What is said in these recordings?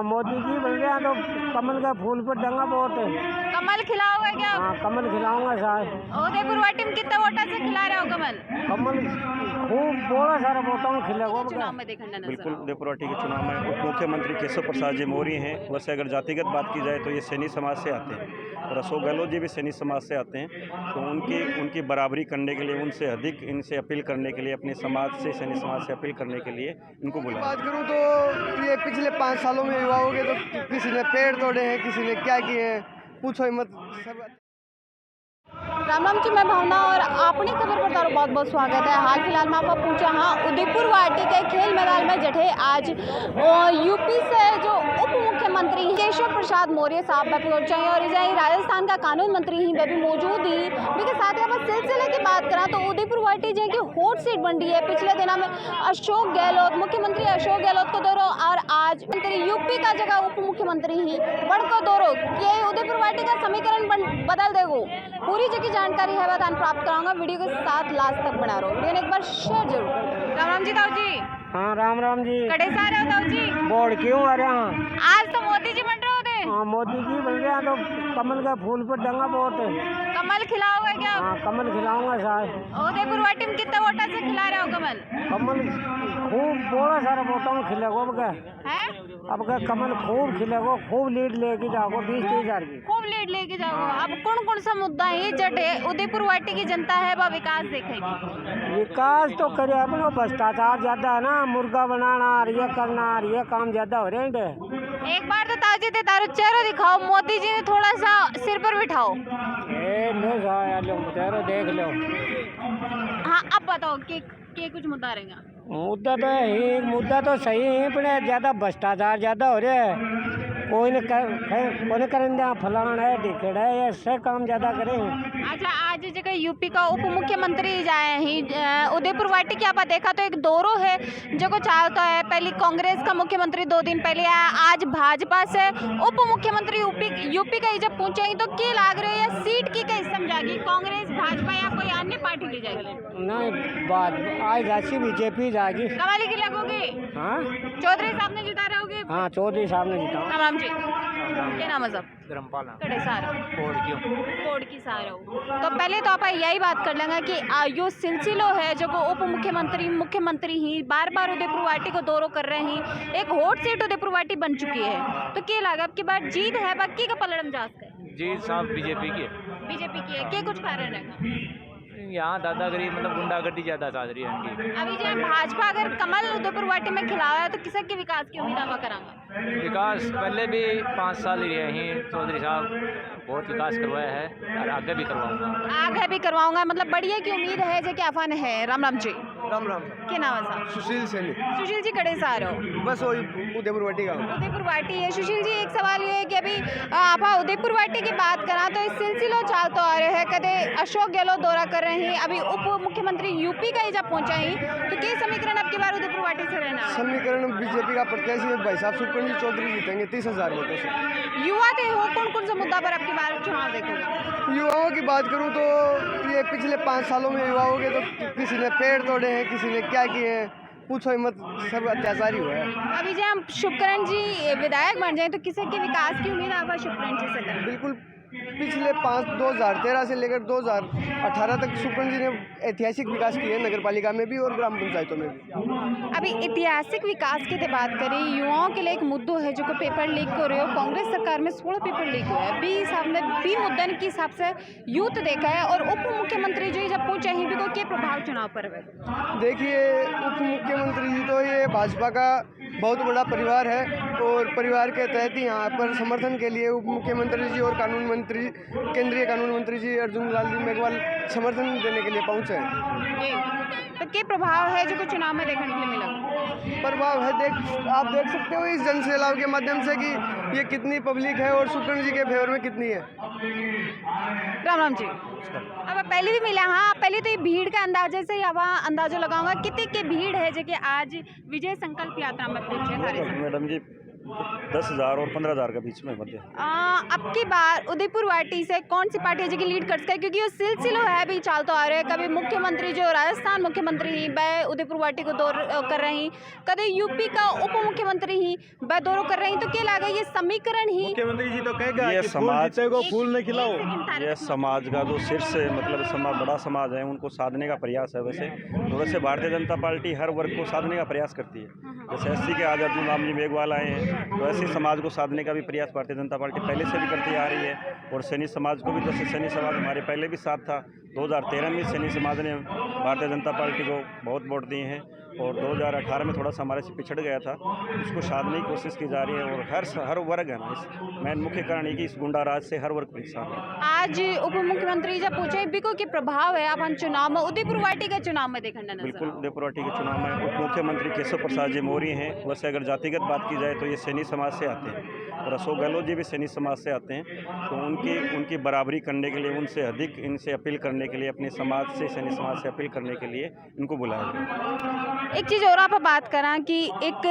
हाँ, मोदी जी बन रहे हैं तो कमल का फूल पर दंगा बहुत है। कमल खिलाओगे क्या? हाँ, कमल खिलाऊंगा साहब। उदयपुर वाटी में कितने वोटा से खिला रहे हो कमल? कमल खूब बड़ा सारा वोटा में खिलेगा। चुनाव में देखना नजर बिल्कुल आओ। उदयपुर वाटी के चुनाव में उप मुख्यमंत्री केशव प्रसाद जी मौर्य हैं। वैसे अगर जातिगत बात की जाए तो ये सैनी समाज से आते हैं और अशोक गहलोत जी भी सैनी समाज से आते हैं। तो उनकी बराबरी करने के लिए, उनसे अधिक इनसे अपील करने के लिए, अपने समाज से, सैनी समाज से अपील करने के लिए इनको बुलाया। बात करूं तो ये पिछले 5 सालों में युवाओं के तो किसी ने पेड़ तोड़े हैं, किसी ने क्या किए हैं, पूछो ही मत। सब राम राम जी, मैं भावना और अपनी खबर पर तारो बहुत बहुत स्वागत है। हाल फिलहाल में आप पहुंचे हाँ उदयपुर वाटी के खेल मैदान में जठे आज यूपी से जो उप मुख्यमंत्री केशव प्रसाद मौर्य साहब में पहुंचे हैं और इसे राजस्थान का कानून मंत्री ही वे भी मौजूद ही के साथ ही आप सिलसिले की बात करा तो उदयपुर वाटी जो की हॉट सीट बन रही है। पिछले दिनों में अशोक गहलोत, मुख्यमंत्री अशोक गहलोत को दौरो और आज मंत्री यूपी का जगह उप मुख्यमंत्री ही बढ़कर दौरो ये उदयपुर वाटी का समीकरण बदल देगो। पूरी जगह जानकारी है बतान प्राप्त कराऊंगा। वीडियो के साथ लास्ट तक बना रहो। वीडियो ने एक बार शेयर जरूर कर। राम राम जी ताऊ जी। हाँ, राम राम जी। कड़े से आ रहे हो ताऊ जी? बोर्ड क्यों आ रहे हैं? आज तो मोदी जी बन रहे होते। हाँ, मोदी जी बन रहे हैं तो कमल का फूल पर दंगा बहुत है। कमल खिलाओगे क्या? हाँ, कमल खिलाऊंगा साहब। उदयपुर वाटी में कितने वोटा से खिला रहे हो कमल? कमल खूब बड़ा सारा वोटा में खिलेगा। अब क्या कमल खूब खिलेगा, खूब लीड लेके जाओ 20-30 हजार की। खूब लीड लेके जाओ। अब कौन कौन सा मुद्दा है जटे उदयपुर वाटी की जनता है वह विकास देखेगी? विकास तो करे अपने, भ्रष्टाचार ज्यादा है ना, मुर्गा बनाना और ये करना और ये काम ज्यादा हो रहे हैं। एक बार तो ताजी दे तारो चेहरा दिखाओ, मोदी जी ने थोड़ा सा सिर पर बिठाओ। लो चेहरा देख लो। हाँ, अब बताओ के कुछ मुद्दा रहेगा? मुद्दा तो है, मुद्दा तो सही है पर ज्यादा भ्रष्टाचार ज्यादा हो रहा है। कोई न करें फलाना है टिकट है, ऐसे काम ज्यादा करें। अच्छा, आज जगह यूपी का उप मुख्यमंत्री जाए ही उदयपुर वाटी की आप देखा तो एक दौरो है जो को चालता है। पहले कांग्रेस का मुख्यमंत्री 2 दिन पहले आया, आज भाजपा से उप मुख्यमंत्री यूपी का जब पहुंचे तो क्या लाग रही है सीट की कैसे समझागी? कांग्रेस, भाजपा या कोई अन्य पार्टी ले जाएगी? नहीं, बात आज राशि बीजेपी जाएगी। कवाली की लगोगे? हाँ, चौधरी साहब ने जिता रहे होगे? हाँ, चौधरी साहब ने जीता। राम जी, क्या नाम है सब? धर्मपाला कड़े सारा कोड की सारा तो पहले तो आप यही बात कर लेंगे कि यो सिलसिलो है जो को उप मुख्यमंत्री ही बार बार उदयपुर वाटी को दौरो कर रहे हैं। एक हॉट सीट उदयपुर वाटी बन चुकी है तो क्या लगा अब की बार जीत है? बाकी का पलड़म जास का जी साहब बीजेपी की है। क्या कुछ कारण है? यहाँ दादागिरी मतलब गुंडागर्दी ज्यादा चल रही है इनकी। अभी जो भाजपा अगर कमल उदयपुर वाटी में खिलावा है तो किसी के विकास की उम्मीद आप करांगा? विकास पहले भी 5 साल ही रहे हैं चौधरी साहब, बहुत विकास करवाया है और आगे भी करवाऊंगा। मतलब बढ़िया की उम्मीद है जो कि आफान है। राम राम जी। राम राम। क्या नाम है साहब? सुशील सैनी। सुशील जी कड़े से आ रहे हो? बस वही उदयपुर वाटी का। उदयपुर वाटी है। सुशील जी, एक सवाल ये है कि अभी आप उदयपुर वाटी की बात करा तो इस सिलसिलो चाल तो आ रहे हैं कदे अशोक गहलोत दौरा कर रहे हैं, अभी उप मुख्यमंत्री यूपी का जब पहुंचा ही तो क्या समीकरण अब की बार उदयपुर वाटी से रहना? समीकरण बीजेपी का प्रत्याशी भाई साहब सुखन जी चौधरी जीतेंगे 30,000 वोटों से। युवा थे हो कौन सा मुद्दा पर अब की बार चुनाव देखोगे? युवाओं की बात करूं तो ये पिछले 5 सालों में युवाओं के तो किसी ने पेड़ तोड़े हैं, किसी ने क्या किए हैं, पूछो ही मत। सब अत्याचार ही हुआ है। अभी जब हम शुभकरण जी विधायक बन जाए तो किसी के विकास की उम्मीद आप शुभकरण जी से करें? बिल्कुल। पिछले 2013 से लेकर 2018 तक सुखन जी ने ऐतिहासिक विकास किए नगर पालिका में भी और ग्राम पंचायतों में भी। अभी ऐतिहासिक विकास की बात करें, युवाओं के लिए एक मुद्दों है जो को पेपर लीक हो रहे हो। कांग्रेस सरकार में 16 पेपर लीक हुआ है। 20 हमने 20 मुद्दन के हिसाब से यूथ देखा है और उप मुख्यमंत्री जी जब पहुंचे ही भी को क्या प्रभाव चुनाव पर है? देखिए, उप मुख्यमंत्री जी तो ये भाजपा का बहुत बड़ा परिवार है और परिवार के तहत ही यहाँ पर समर्थन के लिए उप मुख्यमंत्री जी और केंद्रीय कानून मंत्री जी अर्जुन लाल जी मेघवाल समर्थन देने के लिए पहुँचे हैं। तो क्या प्रभाव है जो को चुनाव में देखने के लिए मिला? प्रभाव है, आप देख सकते हो इस जन सैलाब के माध्यम से कि ये कितनी पब्लिक है और सुखन जी के फेवर में कितनी है। राम राम जी। अब पहले भी मिला, हाँ पहले तो ये भीड़ का अंदाजे से अब अंदाजा लगाऊंगा कितनी की भीड़ है जो कि आज विजय संकल्प यात्रा में पहुंचे? मैडम जी, 10,000 और 15,000 के बीच में मध्य। अब की बार उदयपुर वाटी से कौन सी पार्टी है जो लीड कर सकती है, क्योंकि वो सिलसिलो है भी चलता आ रहा है। कभी मुख्यमंत्री जो राजस्थान मुख्यमंत्री ही वह उदयपुर वाटी को दौर कर रही, कभी यूपी का उप मुख्यमंत्री ही वह दौरों कर रही, तो क्या लगा ये समीकरण ही मुख्यमंत्री जी तो कहेगा ये कि समाज को फूल नहीं खिलाओ। यह समाज का जो शीर्ष मतलब समाज बड़ा समाज है उनको साधने का प्रयास है। वैसे भारतीय जनता पार्टी हर वर्ग को साधने का प्रयास करती है। जैसे एससी के आज अर्जुन राम जी मेघवाल आए हैं, तो ऐसे समाज को साधने का भी प्रयास भारतीय जनता पार्टी पहले से भी करती आ रही है। और सैनी समाज को भी, जैसे सैनी समाज हमारे पहले भी साथ था, 2013 में सैनी समाज ने भारतीय जनता पार्टी को बहुत वोट दिए हैं और 2018 में थोड़ा सा हमारे से पिछड़ गया था, उसको साधने की कोशिश की जा रही है। और हर वर्ग है ना, इस मेन मुख्य कारण ये कि इस गुंडा राज से हर वर्ग परेशान है। आज उप मुख्यमंत्री जब पूछे बिको के प्रभाव है अपन चुनाव में, उदयपुर वाटी के चुनाव में देखने नजर बिल्कुल उदयपुर वाटी के चुनाव में उप मुख्यमंत्री केशव प्रसाद जी मौर्य हैं। वैसे अगर जातिगत बात की जाए तो ये सैनी समाज से आते हैं और अशोक गहलोत जी भी सैनी समाज से आते हैं। तो उनकी बराबरी करने के लिए, उनसे अधिक इनसे अपील करने के लिए, अपने समाज से, सैनी समाज से अपील करने के लिए इनको बुलाया गया। एक चीज़ और आप बात करा कि एक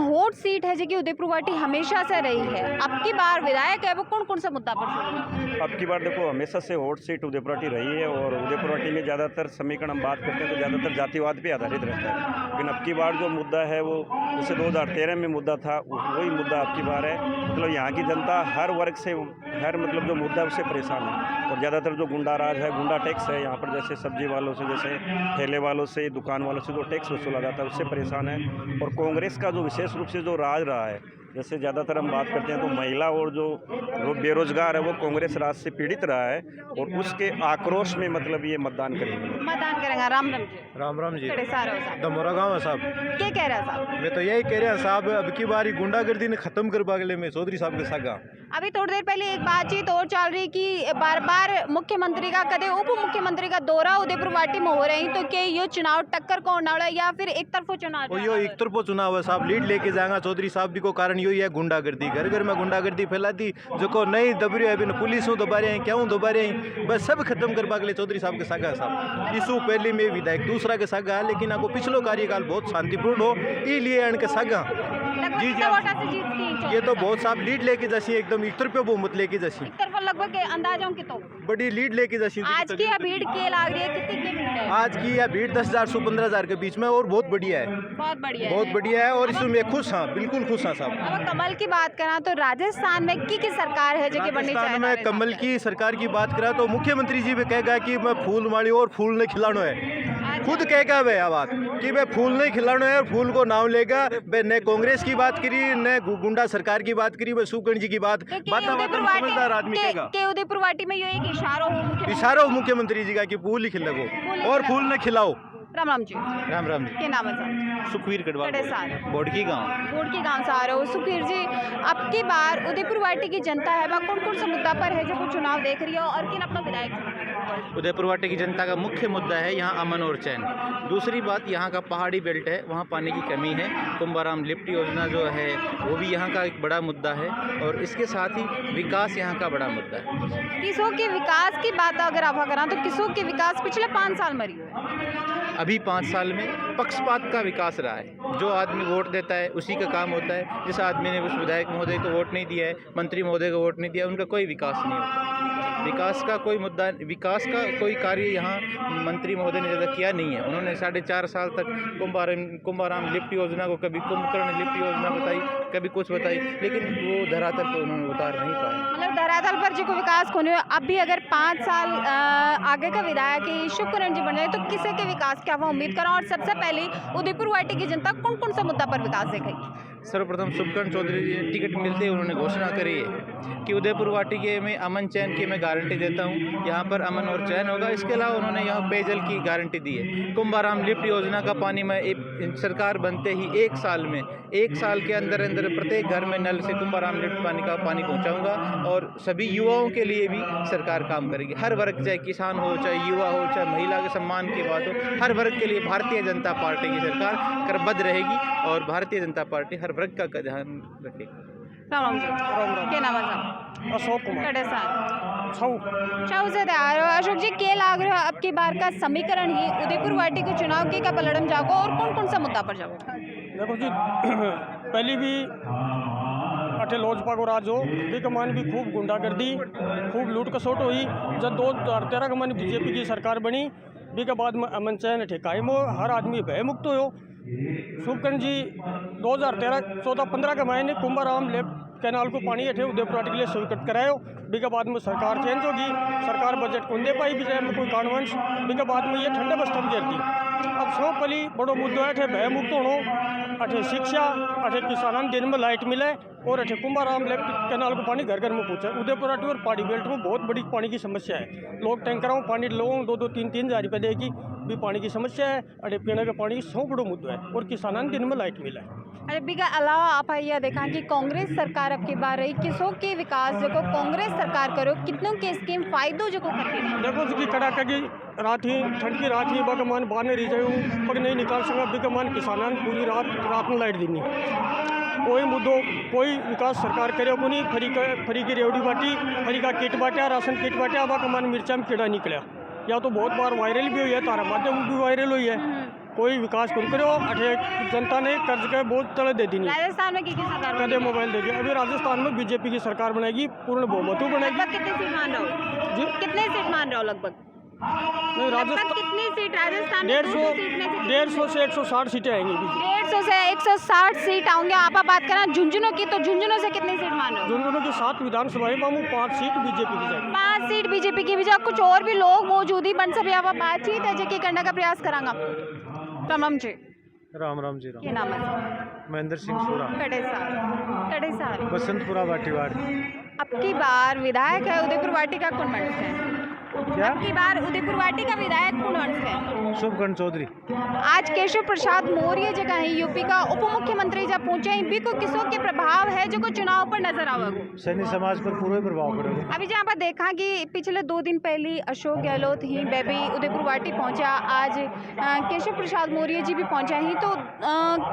हॉट सीट है जो कि उदयपुर वाटी हमेशा से रही है, अब की बार विधायक है वो कौन कौन सा मुद्दा पर? अब की बार देखो, हमेशा से हॉट सीट उदयपुर वाटी रही है और उदयपुर वाटी में ज़्यादातर समीकरण हम बात करते हैं तो ज़्यादातर जातिवाद पे आधारित रहता है। लेकिन अब की बार जो मुद्दा है वो जैसे 2013 में मुद्दा था, वही मुद्दा अब की बार है। मतलब यहाँ की जनता हर वर्ग से, हर मतलब जो मुद्दा है उससे परेशान है। और ज़्यादातर जो गुंडा राज है, गुंडा टैक्स है यहाँ पर, जैसे सब्जी वालों से, जैसे ठेले वालों से, दुकान वालों से जो टैक्स वसूला जाता है उससे परेशान है। और कांग्रेस का जो विशेष रूप से जो राज रहा है, जैसे ज़्यादातर हम बात करते हैं तो महिला और जो बेरोजगार है वो कांग्रेस राज से पीड़ित रहा है और उसके आक्रोश में मतलब ये मतदान करेंगे। राम राम जी। राम जी कड़े सारे हो साहब। दमोरा गाँव है साहब। क्या कह रहा है साहब? मैं तो यही कह रहा साहब, अब की बारी गुंडागर्दी ने खत्म कर पागले में चौधरी साहब के सागा। अभी थोड़ी देर पहले एक बातचीत और चल रही कि बार बार मुख्यमंत्री का कदे उप मुख्यमंत्री का दौरा उदयपुर वाटी में हो रही, तो क्या ये चुनाव टक्कर कौन डाला या फिर एक तरफो चुनाव? यो एक तरफो चुनाव है साहब, लीड लेके जाएगा चौधरी साहब भी को। कारण यही है गुंडागर्दी, घर घर में गुंडागर्दी फैलाती, जो को नहीं दबरी है बिन पुलिस दबा रहे हैं, क्यों दबा रहे हैं, बस सब खत्म कर पागले चौधरी साहब के सागा साहब। इसु पहले में विधायक दूसरा के सागा है, लेकिन आपको पिछलो कार्यकाल बहुत शांतिपूर्ण हो इसलिए इनके सागा जी ये तो बहुत साहब लीड लेके जैसी एकदम एक तरफ बहुमत लेके जैसी लगभग अंदाजों की तो बड़ी लीड लेके जैसी। आज की भीड़ के लाग रही है, कितनी की भीड़ है आज की यह भीड़ 10,000 से 15,000 के बीच में और बहुत बढ़िया है, बहुत बढ़िया है और इसमें खुश हाँ, बिल्कुल खुश हाँ साहब। अब कमल की बात करा तो राजस्थान में की सरकार है जो कि बननी चाहिए? राजस्थान में कमल की सरकार की बात करा तो मुख्यमंत्री जी भी कहेगा कि मैं फूल माड़ी और फूल नहीं खिलाना है, खुद कहेगा वह बात कि मैं फूल नहीं खिलाना है और फूल को नाम लेगा। न कांग्रेस की बात करी, न गुंडा सरकार की बात करी, वह सुकर्ण जी की बात समझदार आदमी कहेगा। उदयपुर वाटी में ये एक इशारा हो मुख्यमंत्री जी का कि फूल ही खिलाओ और फूल न खिलाओ। राम जी। राम जी। क्या नाम है सर? सुखवीर कटवाल, बोडकी गांव से आ रहे हो। सुखवीर जी, अब की बार उदयपुर वाटी की जनता है वह कौन कौन सा मुद्दा पर है जो चुनाव देख रही है और किन अपना विधायक? उदयपुर वाटी की जनता का मुख्य मुद्दा है यहाँ अमन और चैन। दूसरी बात, यहाँ का पहाड़ी बेल्ट है, वहाँ पानी की कमी है। कुंभाराम लिफ्ट योजना जो है वो भी यहाँ का एक बड़ा मुद्दा है और इसके साथ ही विकास यहाँ का बड़ा मुद्दा है। किसों के विकास की बात अगर आप करें तो किसों के विकास पिछले 5 साल में रही है? अभी 5 साल में पक्षपात का विकास रहा है, जो आदमी वोट देता है उसी का काम होता है। जिस आदमी ने उस विधायक महोदय को वोट नहीं दिया है, मंत्री महोदय को वोट नहीं दिया, उनका कोई विकास नहीं होता। विकास का कोई मुद्दा, विकास का कोई कार्य यहाँ मंत्री महोदय ने ज़्यादा किया नहीं है। उन्होंने 4.5 साल तक कुंभाराम लिफ्ट योजना को कभी कुंभकर्ण लिफ्ट योजना बताई, कभी कुछ बताई, लेकिन वो धरातल पर उन्होंने उतार नहीं पाए। मतलब धरातल पर जी को विकास होने अब भी अगर 5 साल आगे का विधायक शुक्रण जी बन जाए तो किसी के विकास क्या उम्मीद करा? और सबसे पहले उदयपुर वाटी की जनता कौन कौन सा मुद्दा पर विकास देखेगी? सर्वप्रथम शुभकर्ण चौधरी जी टिकट मिलते ही उन्होंने घोषणा करी है कि उदयपुर वाटिके में अमन चैन की मैं गारंटी देता हूं, यहां पर अमन और चैन होगा। इसके अलावा उन्होंने यहां पेयजल की गारंटी दी है। कुंभाराम लिफ्ट योजना का पानी मैं सरकार बनते ही 1 साल में, 1 साल के अंदर अंदर प्रत्येक घर में नल से कुंभाराम लिफ्ट पानी का पानी पहुंचाऊंगा और सभी युवाओं के लिए भी सरकार काम करेगी। हर वर्ग, चाहे किसान हो, चाहे युवा हो, चाहे महिला के सम्मान की बात हो, हर वर्ग के लिए भारतीय जनता पार्टी की सरकार करबद्ध रहेगी और भारतीय जनता पार्टी हर वर्ग का ध्यान रखेगी। राम जी। क्या नाम है साहब? अशोक कुमार। से तैयार हो अशोक जी, के लाग रहे हो अब की बार का समीकरण ही उदयपुर वाटी को चुनाव के का पलड़म जागो और कौन कौन सा मुद्दा पर जाओ? देखो जी, पहले भी अठे लोजपा को राज हो भी कमान भी खूब गुंडागर्दी खूब लूट कसोट हुई। जब 2013 के मन बीजेपी की सरकार बनी भी के बाद में अमन चैन अठे कायम हो, हर आदमी भय मुक्त हो। शुभकरण जी 2013-14-15 के महीने कुंभाराम लेफ्ट कैनाल को पानी अठे उदयपुर वाटी के लिए स्वीकृत करायो। बी के बाद में सरकार चेंज होगी, सरकार बजट को दे पाई विजय में कोई कानवंश बी के बाद में ये ठंडे बस्तर में गिरती। अब सौ पली बड़ो मुद्दो है भय मुक्त होनो, अठे शिक्षा, अठे किसानन दिन में लाइट मिले और अठे कुंभाराम लेफ्ट कैनाल को पानी घर घर में पहुँचे। उदयपुर वाटी और पहाड़ी बेल्ट में बहुत बड़ी पानी की समस्या है। लोग टैंकरों में पानी लोगों 2-3 हज़ार रुपये देगी भी पानी की समस्या है। अठे पीने का पानी सौ बड़ो मुद्दो है और किसानन दिन में लाइट मिले। अरे बी के अलावा आप यह देखा कि कांग्रेस सरकार अब की बार रही किसों के विकास जो को कांग्रेस सरकार करो कितनों के स्कीम फायदो जो को करती है। देखो जी कड़ाके की रात ही ठंड की रात ही बगमान बाहर नहीं रह जाऊँ पग नहीं निकाल सका बिगमान किसानन पूरी रात में लाइट देनी। कोई मुद्दों कोई विकास सरकार करे को नहीं। फरी की रेवड़ी बाटी, फरी का किट बांटा, राशन किट बांटा, अब कमान मिर्चा में कीड़ा निकला। या तो बहुत बार वायरल भी हुई है, तारा माध्यम भी वायरल हुई है। कोई विकास कौन करो अठे जनता ने कर्ज के बोझ तले दे दी। राजस्थान में किसकी सरकार कदे मोबाइल देगी। अभी राजस्थान में बीजेपी की सरकार बनेगी, पूर्ण बहुमत बनेगी। कितनी सीट मान रहे हो जी कितने सीट मान रहे हो लगभग नहीं राजस्थान कितनी सीट राजस्थान 150 से 160 सीटें आएंगी। 150 से 160 सीट आएंगे। आप बात करें झुंझुनू की तो झुंझुनू से कितनी सीट मान रहे हो। झुंझुनू की 7 विधानसभाएं मामू 5 सीट बीजेपी की जाएगी। 5 सीट बीजेपी की भी जा कुछ और भी लोग मौजूदी बन सभी आप बातचीत है जो करने का प्रयास करांगा। राम जी राम जी क्या नाम है। महेंद्र सिंह सूरा कड़े साल बसंतपुरा वाटीवाड़। अब की बार विधायक है उदयपुर वाटी का कौन बनता है। क्या अब की बार उदयपुर वाटी का विधायक कौन बनता है। शुभकरण चौधरी। आज केशव प्रसाद मौर्य जगह है यूपी का उप मुख्यमंत्री जब पहुंचे भी को किसों के प्रभाव है जो को चुनाव पर नजर आवेगा। सैनी समाज पर पूरा प्रभाव पड़ेगा। अभी जहाँ पर देखा कि पिछले 2 दिन पहले अशोक गहलोत ही बेबी उदयपुर वाटी पहुंचा, आज केशव प्रसाद मौर्य जी भी पहुंचा ही तो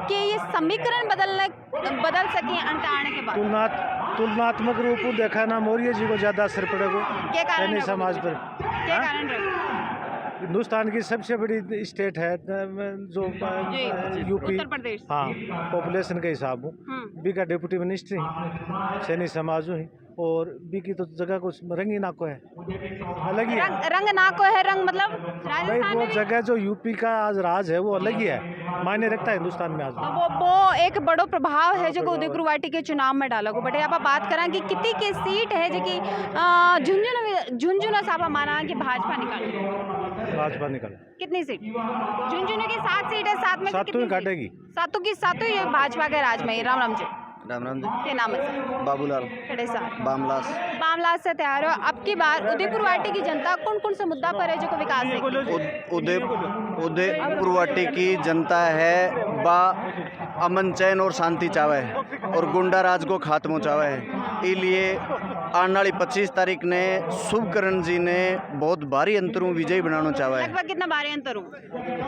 के ये समीकरण बदल सके अंत आने के बाद तुलनात्मक रूप में देखा ना मौर्य जी को ज्यादा असर पड़ेगा सैनी समाज पर। क्या कारण रहे। हिंदुस्तान की सबसे बड़ी स्टेट है जो यूपी, उत्तर प्रदेश। हाँ पॉपुलेशन के हिसाब में बी का डिप्टी मिनिस्टर सैनी समाज ही और बी की तो जगह कुछ रंग ही ना को है अलग ही है। रंग ना को है रंग मतलब भाई वो जगह जो यूपी का आज राज है वो अलग ही है, मायने रखता है हिंदुस्तान में आज। वो एक बड़ो प्रभाव है जो उदयपुर वाटी के चुनाव में डाला को। बट आप बात करें कि कितनी की सीट है जो कि झुंझुनू साहब माना कि भाजपा निकाल कितनी सीट झुंझुनू की 7 सीट है, 7 में सातों ही काटेगी। सातों की सातों ये भाजपा के राज में। राम जी क्या नाम है। बाबूलाल बामलास से तैयार हो। अब की बार उदयपुर वाटी की जनता कौन कौन से मुद्दा पर है जो को विकास है। उदयपुर वाटी की जनता है बा अमन चैन और शांति चावे है और गुंडा राज को खात्मो चावे है। इसलिए आने वाली 25 तारीख ने शुभकरण जी ने बहुत भारी अंतरों विजयी बनाना चाहा है। लगभग कितना भारी अंतर हो।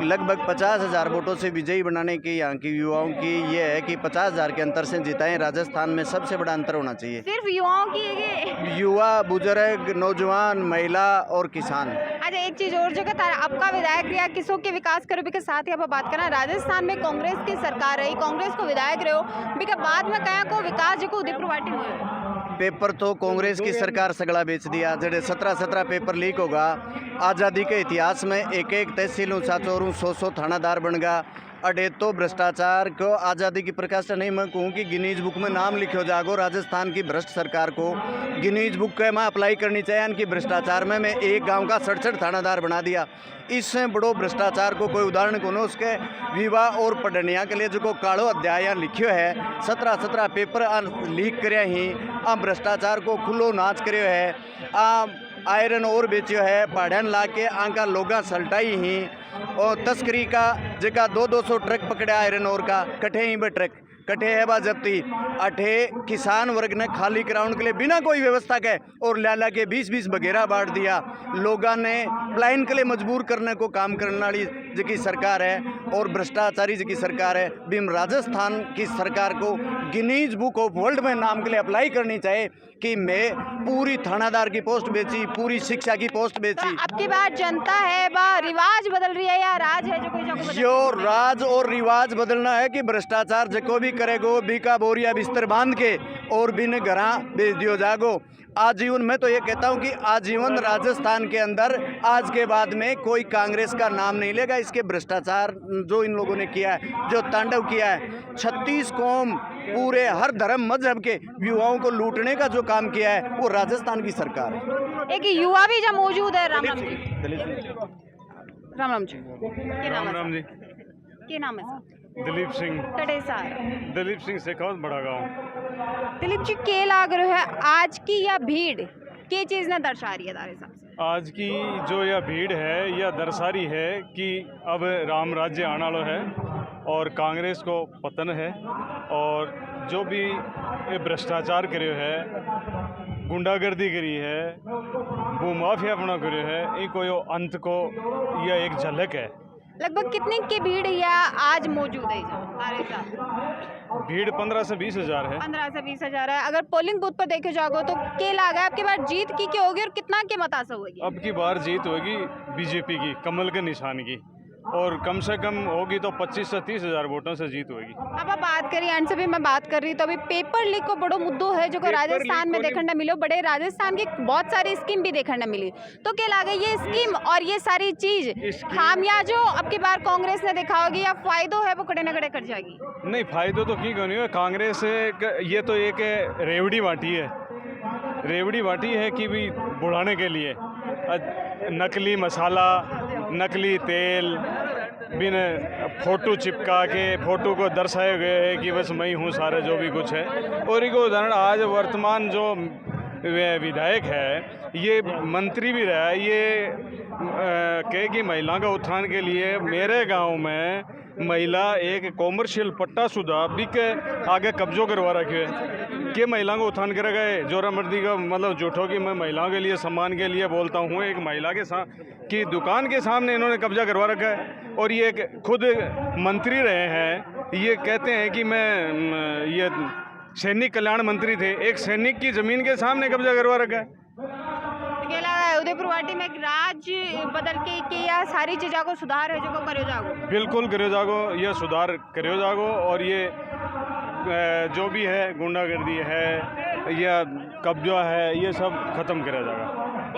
लगभग 50,000 वोटों से विजयी बनाने की यहाँ की युवाओं की ये है कि 50,000 के अंतर से जिताएं। राजस्थान में सबसे बड़ा अंतर होना चाहिए। सिर्फ युवाओं की ये युवा, बुजुर्ग, नौजवान, महिला और किसान। अच्छा एक चीज और जो तारा आपका विधायक रहा किसों के विकास करो के साथ ही आप बात करना। राजस्थान में कांग्रेस की सरकार रही, कांग्रेस को विधायक रहे हो बिका बाद में कया को विकास जो उदयपुर वाटी हुए। पेपर तो कांग्रेस की सरकार सगड़ा बेच दिया। जड़े 17 पेपर लीक होगा। आज़ादी के इतिहास में एक तहसीलों साचोरों 100 थानादार बन गया। अडे तो भ्रष्टाचार को आज़ादी की प्रकाष्ठा नहीं मैं कहूँ कि गिनीज बुक में नाम लिखो जागो। राजस्थान की भ्रष्ट सरकार को गिनीज बुक के में अप्लाई करनी चाहिए। इनकी भ्रष्टाचार में एक गांव का 67 थानादार बना दिया। इससे बड़ो भ्रष्टाचार को कोई उदाहरण को न उसके विवाह और पढ़निया के लिए जो कालो अध्याय लिखियो है। 17 पेपर लीक कर ही भ्रष्टाचार को खुलो नाच करो है। आयरन और बेचियो है। पहाड़न ला के आंका लोगा सल्टाई ही और तस्करी का जगह 200 ट्रक पकड़े आयरन और का कटे ही बे ट्रक कटे है बा जब्ती। अठे किसान वर्ग ने खाली कराउंड के लिए बिना कोई व्यवस्था के और ला के 20 बघेरा बांट दिया। लोगों ने प्लान के लिए मजबूर करने को काम करने वाली जी सरकार है और भ्रष्टाचारी जी सरकार है। बिम राजस्थान की सरकार को गिनीज बुक ऑफ वर्ल्ड में नाम के लिए अप्लाई करनी चाहिए कि मैं पूरी थानादार की पोस्ट बेची, पूरी शिक्षा की पोस्ट बेची। अब की बात जनता है रिवाज बदल रही है या राज है जो कोई जो राज और रिवाज बदलना है कि भ्रष्टाचार जो भी करेगो बीका बोरिया बिस्तर बांध के और बिन घरा बेच दियो जागो। आजीवन मैं तो ये कहता हूँ कि आजीवन राजस्थान के अंदर आज के बाद में कोई कांग्रेस का नाम नहीं लेगा। इसके भ्रष्टाचार जो इन लोगों ने किया है, जो तांडव किया है, 36 कौम पूरे हर धर्म मजहब के युवाओं को लूटने का जो काम किया है वो राजस्थान की सरकार है। एक युवा भी जब मौजूद है राम राम जी। राम राम जी के नाम है सर? दिलीप सिंह कड़े सार दिलीप सिंह शेखावत बड़ा गाँव। दिलीप जी के लाग रहे है आज की या भीड़ के चीज ने दर्शा रही है तारे हिसाब से? आज की जो यह भीड़ है यह दर्शारी है कि अब राम राज्य आने वाला है और कांग्रेस को पतन है और जो भी ये भ्रष्टाचार करे है, गुंडागर्दी करी है, वो माफिया बना करे है, ये कोई अंत को यह एक झलक है। लगभग कितनी की भीड़ या आज मौजूद है तारे साहब? भीड़ 15 से 20 हज़ार है। 15 से 20 हज़ार है। अगर पोलिंग बूथ पर देखे जाओगे तो के लागा आपकी बार जीत की क्या होगी और कितना के मतासा होगी? अब की बार जीत होगी बीजेपी की, कमल के निशान की, और कम से कम होगी तो 25 से 30 हज़ार वोटों से जीत होगी। अब आप बात करिए एंड से भी मैं बात कर रही तो अभी पेपर लीक को बड़ो मुद्दो है जो राजस्थान में देखने मिलो। बड़े राजस्थान की बहुत सारी स्कीम भी देखने मिली तो क्या लगे ये स्कीम और ये सारी चीज खामियाजो अब की बार कांग्रेस ने देखा होगी या फायदो है वो कड़े न कड़े कर जाएगी? नहीं, फायदो तो क्यों नहीं है। कांग्रेस ये तो एक रेवड़ी बांटी है, रेवड़ी बांटी है कि भी बुढ़ाने के लिए नकली मसाला, नकली तेल, बिन फोटो चिपका के फोटो को दर्शाए गए है कि बस मैं हूँ सारा जो भी कुछ है। और एक उदाहरण आज वर्तमान जो विधायक है ये मंत्री भी रहा है, ये कहे कि महिलाओं का उत्थान के लिए मेरे गांव में महिला एक कॉमर्शियल पट्टा शुदा भी के आगे कब्जों करवा रखे है कि महिलाओं को उत्थान करे गए। जोरा मर्दी का मतलब झूठो कि मैं महिलाओं के लिए सम्मान के लिए बोलता हूँ। एक महिला के की दुकान के सामने इन्होंने कब्जा करवा रखा है और ये खुद मंत्री रहे हैं। ये कहते हैं कि मैं ये सैनिक कल्याण मंत्री थे, एक सैनिक की ज़मीन के सामने कब्जा करवा रखा है। उदयपुर वाटी में राज बदल के या सारी चीज़ों को सुधार है जो को करो जागो? बिल्कुल करो जागो, ये सुधार करो जागो और ये जो भी है गुंडागर्दी है या कब्जा है ये सब खत्म करा जाएगा।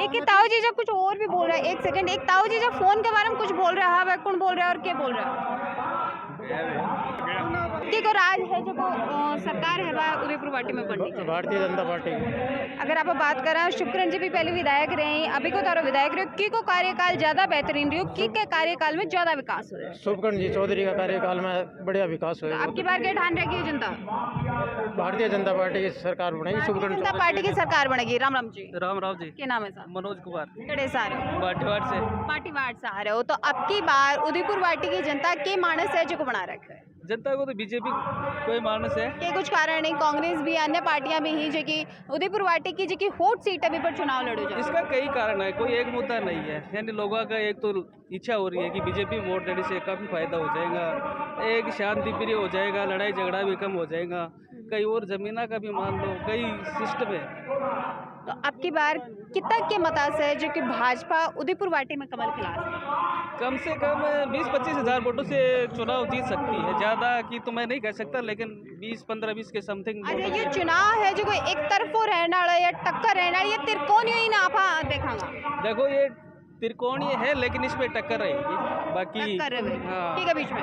एक ताऊ जीजा कुछ और भी बोल रहा है, एक सेकंड, एक ताऊ जीजा फोन के बारे में कुछ बोल रहा है, कौन बोल रहा है और क्या बोल रहा है? को राज है जो सरकार है उदयपुर वाटी में बननी चाहिए? भारतीय जनता पार्टी। अगर आप बात करें शुक्रन जी भी पहले विधायक रहे, अभी को तारो विधायक रहे, की को कार्यकाल ज्यादा बेहतरीन रही, की के कार्यकाल में ज्यादा विकास हो रहा है? शुभकर्ण जी चौधरी का कार्यकाल में बढ़िया विकास हुआ। आपकी बार क्या ठान रहेगी जनता? भारतीय जनता पार्टी की सरकार बनेगी, शुभकर्ण जनता पार्टी की सरकार बनेगी। राम राम जी। राम राम जी। क्या नाम है साहब? मनोज कुमार। कड़े से आ रहे हो? पाटीवाट से। पाटीवाट से आ रहे हो तो अब की बार उदयपुर वाटी की जनता के मानस है जो को बना रखा है? जनता को तो बीजेपी कोई मानस है के कुछ कारण नहीं, कांग्रेस भी अन्य पार्टियां भी ही जो कि उदयपुर वाटी की जो कि होट सीट अभी पर चुनाव लड़ो जाए। इसका कई कारण है, कोई एक मुद्दा नहीं है। यानी लोगों का एक तो इच्छा हो रही है कि बीजेपी वोट देने से काफ़ी फायदा हो जाएगा, एक शांति प्रिय हो जाएगा, लड़ाई झगड़ा भी कम हो जाएगा, कई और जमीना का भी मान लो, कई सिस्टम है। तो अब की बार कितना के मतास है जो कि भाजपा उदयपुर वाटी में कमल खिला कम से कम 20-25 हज़ार वोटों से चुनाव जीत सकती है। ज़्यादा की तो मैं नहीं कह सकता लेकिन 20-15-20 के समथिंग। अच्छा, ये चुनाव है जो कोई एक तरफो रहने वाला या टक्कर रहने वाली, ये त्रिकोणीय ही ना आप देखांगा? देखो ये त्रिकोणीय है लेकिन इसमें टक्कर रहेगी, बाकी हाँ ठीक है बीच में।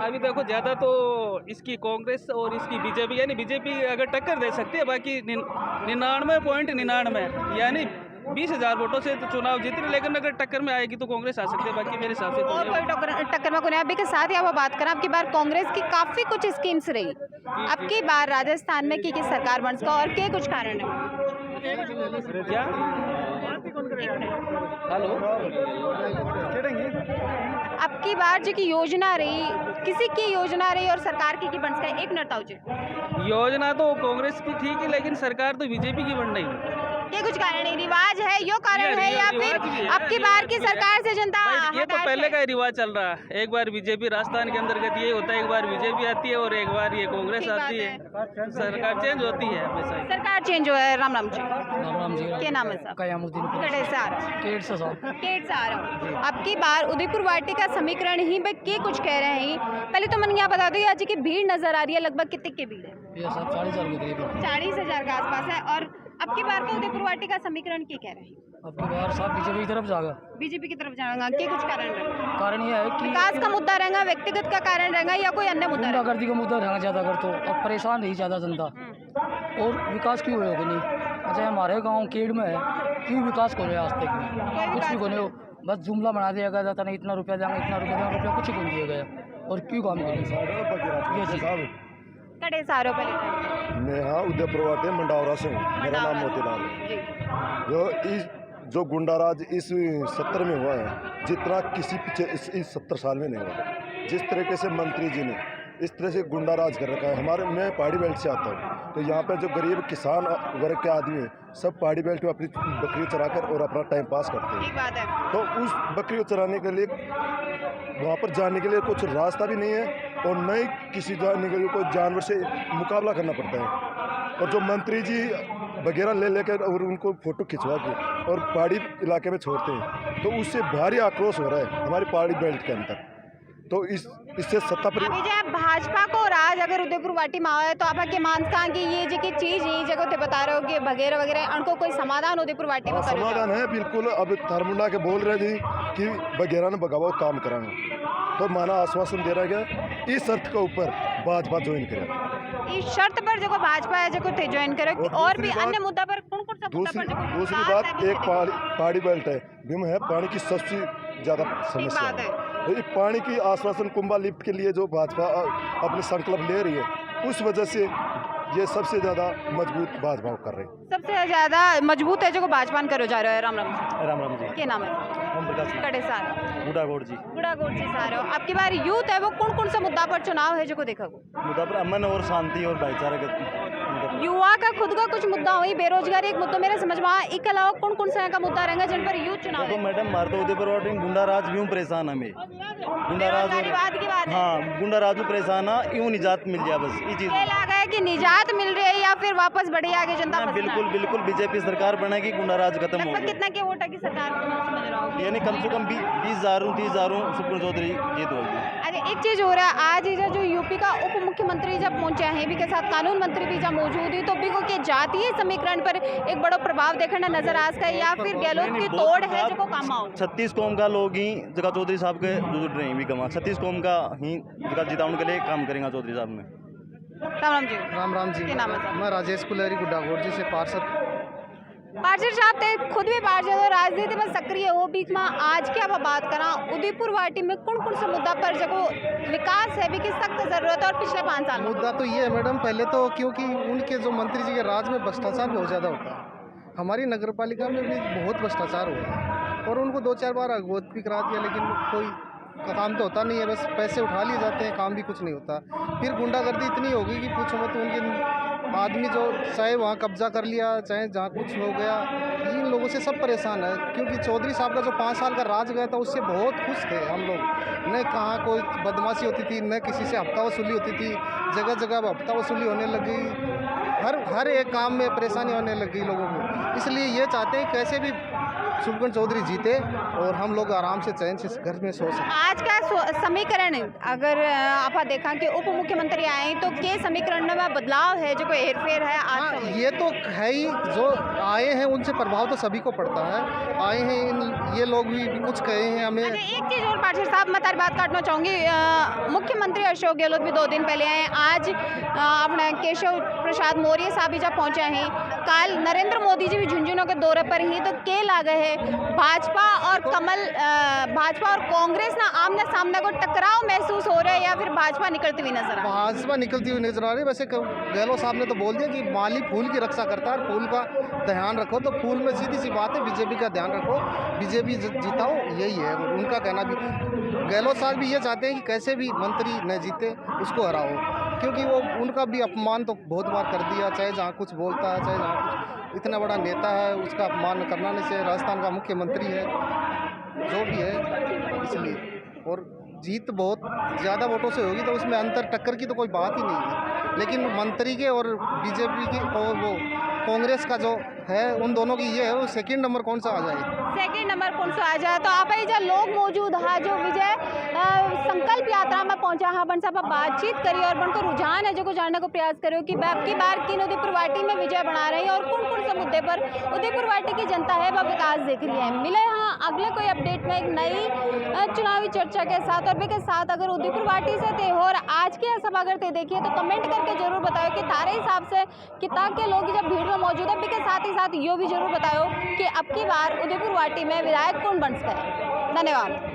अभी देखो ज़्यादा तो इसकी कांग्रेस और इसकी बीजेपी, यानी बीजेपी अगर टक्कर दे सकती है, बाकी 99.99 यानी 20,000 वोटों से तो चुनाव जीत रही, लेकिन अगर टक्कर में आएगी तो कांग्रेस आ सकती है, बाकी मेरे हिसाब से तो और कोई टक्कर में कोई नहीं। अभी के साथ ही आप बात करें, अब की बार कांग्रेस की काफ़ी कुछ स्कीम्स रही, अब की बार राजस्थान में की सरकार बन सका और क्या कुछ कारण है क्या? हेलो, अब की बार जो की योजना रही, किसी की योजना रही और सरकार की बन सका? एक मिनट ताऊ जी। योजना तो कांग्रेस की ठीक है लेकिन सरकार तो बीजेपी की बन रही है। ये कुछ कारण है, रिवाज है, यो कारण है या फिर अब की बार की सरकार से जनता ये तो पहले का ही रिवाज चल रहा है। एक बार बीजेपी राजस्थान के अंतर्गत ये होता है, एक बार बीजेपी आती है और एक बार ये कांग्रेस आती है, सरकार चेंज होती है हमेशा ही। सरकार चेंज हुआ है। राम राम जी, राम जी क्या नाम है साहब? कयामुद्दीन कड़े से आ रहा केट से साहब केट से आ रहा हूँ। अब की बार उदयपुर वाटी का समीकरण ही भाई के कुछ कह रहे हैं। पहले तो मैंने यहाँ बता दो आज की भीड़ नजर आ रही है, लगभग कितने की भीड़ है? ये सब 40,000 के करीब 40,000 के आसपास है। और अब की बार का उदयपुर वाटी का समीकरण क्या कह रहे हैं? अब की बार साहब बीजेपी की तरफ जाएगा। बीजेपी की तरफ जाएगा, क्या कुछ कारण रहेगा? कारण ये है कि विकास का मुद्दा रहेगा, व्यक्तिगत का कारण रहेगा या कोई अन्य मुद्दा रहेगा? गुंडागर्दी का मुद्दा रहना ज़्यादा कर, तो अब परेशान रही ज़्यादा जनता। और विकास क्यों होगा नहीं? अच्छा हमारे गांव केड़ में है, क्यों विकास को रहे आज तक में? कुछ भी को नहीं हो, बस जुमला बना दिया गया जाता नहीं, इतना रुपया देंगे, इतना रुपया देंगे, रुपया कुछ नहीं दिया गया। और क्यों काम करें? कड़े सारों पहले मैं हाँ उदयपुर वाटे मंडावरा से हूँ, मेरा नाम मोतीलाल है। जो गुंडाराज इस 70 में हुआ है, जितना किसी पीछे इस 70 साल में नहीं हुआ। जिस तरीके से मंत्री जी ने इस तरह से गुंडाराज कर रखा है। मैं पहाड़ी बेल्ट से आता हूँ, तो यहाँ पर जो गरीब किसान वर्ग के आदमी हैं, सब पहाड़ी बेल्ट में अपनी बकरी चराकर और अपना टाइम पास करते हैं। तो उस बकरी को चराने के लिए वहाँ पर जाने के लिए कुछ रास्ता भी नहीं है, और न ही किसी जाने के लिए कोई जानवर से मुकाबला करना पड़ता है। और जो मंत्री जी वगैरह ले लेकर और उनको फ़ोटो खिंचवा के और पहाड़ी इलाके में छोड़ते हैं, तो उससे भारी आक्रोश हो रहा है हमारी पहाड़ी बेल्ट के अंदर। तो इससे सत्ता पर अभी जब भाजपा को राज अगर उदयपुर वाटी में आए तो आप मान कहा कि ये जो चीज़ ये जगह ते बता रहे हो कि वगैरह वगैरह उनको कोई समाधान उदयपुर वाटी में समाधान है बिल्कुल। अब थारमुंडा के बोल रहे थे कि वगैरह ने बगावत काम कराएंगे, तो माना आश्वासन दे रहा गया इस शर्त के ऊपर भाजपा ज्वाइन करे। इस शर्त पर जो भाजपा है जो ज्वाइन करे। और भी अन्य मुद्दा पर कौन कौन सा दूसरी बात एक पहाड़ी बेल्ट है, भीम है पानी की सबसे ज़्यादा समस्या है। तो पानी की आश्वासन कुंभा लिफ्ट के लिए जो भाजपा अपने संकल्प ले रही है, उस वजह से ये सबसे ज़्यादा मजबूत भाजपा कर रहे हैं। सबसे ज़्यादा मजबूत है जो भाजपा करो जा रहा है। राम राम जी क्या नाम है? ओम प्रकाश कड़े सार गुड़ागोड़ जी से सारे हो। अब की बार यूथ है वो कौन कौन सा मुद्दा पर चुनाव है जो देखा मुद्दा पर अमन और शांति और भाईचारा का युवा का खुद का कुछ मुद्दा हुई, बेरोजगारी एक मुद्दा मेरे समझ में आया। इसके अलावा कौन कौन सा का मुद्दा रहेगा जिन पर यूथ चुनाव? तो मैडम मार तो उदयपुर वाटी गुंडाराज भी परेशान है। हमें गुंडाराज हाँ गुंडाराज भी परेशान है, यूँ निजात मिल जाए बस ये चीज़ लगा है कि निजात मिल रही है या फिर वापस बढ़े आगे जनता? बिल्कुल बीजेपी सरकार बनेगी, गुंडाराज खत्म हो। कितना के वोट है की सरकार समझ रहा हूँ? यानी कम से कम 20,000 30,000 सुप्रीम चौधरी जीत होगी। अच्छा एक चीज़ हो रहा है, आज जो यूपी का उप मुख्यमंत्री जब पहुंचे हैं भी के साथ कानून मंत्री भी जब मौजूद है, तो भी को के जातीय समीकरण पर एक बड़ा प्रभाव देखना नजर आ सकता है या फिर गहलोत की तोड़ है जो काम आओ? 36 कौम का लोग ही जगह चौधरी साहब के जुड़ रहे हैं भी कमा 36 कौम का ही जगह जिताने के लिए काम करेंगे चौधरी साहब में। राम जी क्या नाम है? मैं राजेश कुलहरी गुड्डागोड़ जी से पार्षद साहब थे, खुद भी पार्षद हो, राजनीति में सक्रिय हो। बीच में आज की अब बात करा उदयपुर वाटी में कौन कौन सा मुद्दा पर जो विकास है भी की सख्त जरूरत है और पिछले 5 साल मुद्दा तो ये है मैडम, पहले तो क्योंकि उनके जो मंत्री जी के राज में भ्रष्टाचार बहुत ज़्यादा होता है। हमारी नगर पालिका में भी बहुत भ्रष्टाचार हुआ है और उनको 2-4 बार अवगत भी करा दिया, लेकिन कोई काम तो होता नहीं है, बस पैसे उठा लिए जाते हैं, काम भी कुछ नहीं होता। फिर गुंडागर्दी इतनी हो गई कि पूछो मत, उनके आदमी जो चाहे वहाँ कब्जा कर लिया, चाहे जहाँ कुछ हो गया, इन लोगों से सब परेशान है। क्योंकि चौधरी साहब का जो 5 साल का राज गया था उससे बहुत खुश थे हम लोग। न कहाँ कोई बदमाशी होती थी, न किसी से हफ्ता वसूली होती थी, जगह जगह हफ्ता वसूली होने लगी, हर एक काम में परेशानी होने लगी लोगों को। इसलिए ये चाहते हैं कैसे भी शुभकरण चौधरी जीते और हम लोग आराम से चैन से घर में सो सकें। आज का समीकरण अगर आप देखा कि उप मुख्यमंत्री आए तो के समीकरण में बदलाव है जो कोई हेरफेर है? आज ये तो है ही, जो आए हैं उनसे प्रभाव तो सभी को पड़ता है। आए हैं ये लोग भी कुछ कहे हैं हमें। अच्छा एक चीज़ और पार्षद साहब मैं तारी बात काटना चाहूँगी, मुख्यमंत्री अशोक गहलोत भी 2 दिन पहले आए, आज अपना केशव प्रसाद मौर्य साहब भी जब पहुँचे हैं, कल नरेंद्र मोदी जी भी झुंझुनू के दौरे पर ही, तो के ला गए भाजपा और कांग्रेस ना आमने सामने को टकराव महसूस हो रहा है या फिर भाजपा निकलती हुई नजर आ रही है? भाजपा निकलती हुई नजर आ रही है। वैसे गहलोत साहब ने तो बोल दिया कि माली फूल की रक्षा करता है, फूल का ध्यान रखो, तो फूल में सीधी सी बात है बीजेपी का ध्यान रखो, बीजेपी जिताओ, यही है उनका कहना भी। गहलोत साहब भी ये चाहते हैं कि कैसे भी मंत्री न जीते उसको हराओ, क्योंकि वो उनका भी अपमान तो बहुत बार कर दिया, चाहे जहाँ कुछ बोलता है, चाहे जहाँ कुछ, इतना बड़ा नेता है उसका अपमान करना नहीं चाहिए। राजस्थान का मुख्यमंत्री है जो भी है, इसलिए। और जीत बहुत ज़्यादा वोटों से होगी तो उसमें अंतर टक्कर की तो कोई बात ही नहीं है, लेकिन मंत्री के और बीजेपी की और वो कांग्रेस का जो है उन दोनों की ये है, वो सेकंड नंबर कौन सा आ जाए, सेकंड नंबर कौन सा आ जाए। तो आप ही जो लोग मौजूद है जो विजय संकल्प यात्रा में पहुंचा हाँ बन साहब बातचीत करी और बन को रुझान है जो जानने को प्रयास करो कि अब की बार किन उदयपुर वाटी में विजय बना रही है और कौन कौन से मुद्दे पर उदयपुर वाटी की जनता है वह विकास देख रही है। मिले हाँ अगले कोई अपडेट में एक नई चुनावी चर्चा के साथ और के साथ अगर उदयपुर वाटी से थे और आज की सभा अगर ते देखिए तो कमेंट करके जरूर बताओ कि तारे हिसाब से कितना के लोग जब भीड़ में मौजूद है के साथ ही साथ ये भी जरूर बताओ कि अब की बार उदयपुर वाटी में विधायक कौन बन सके। धन्यवाद।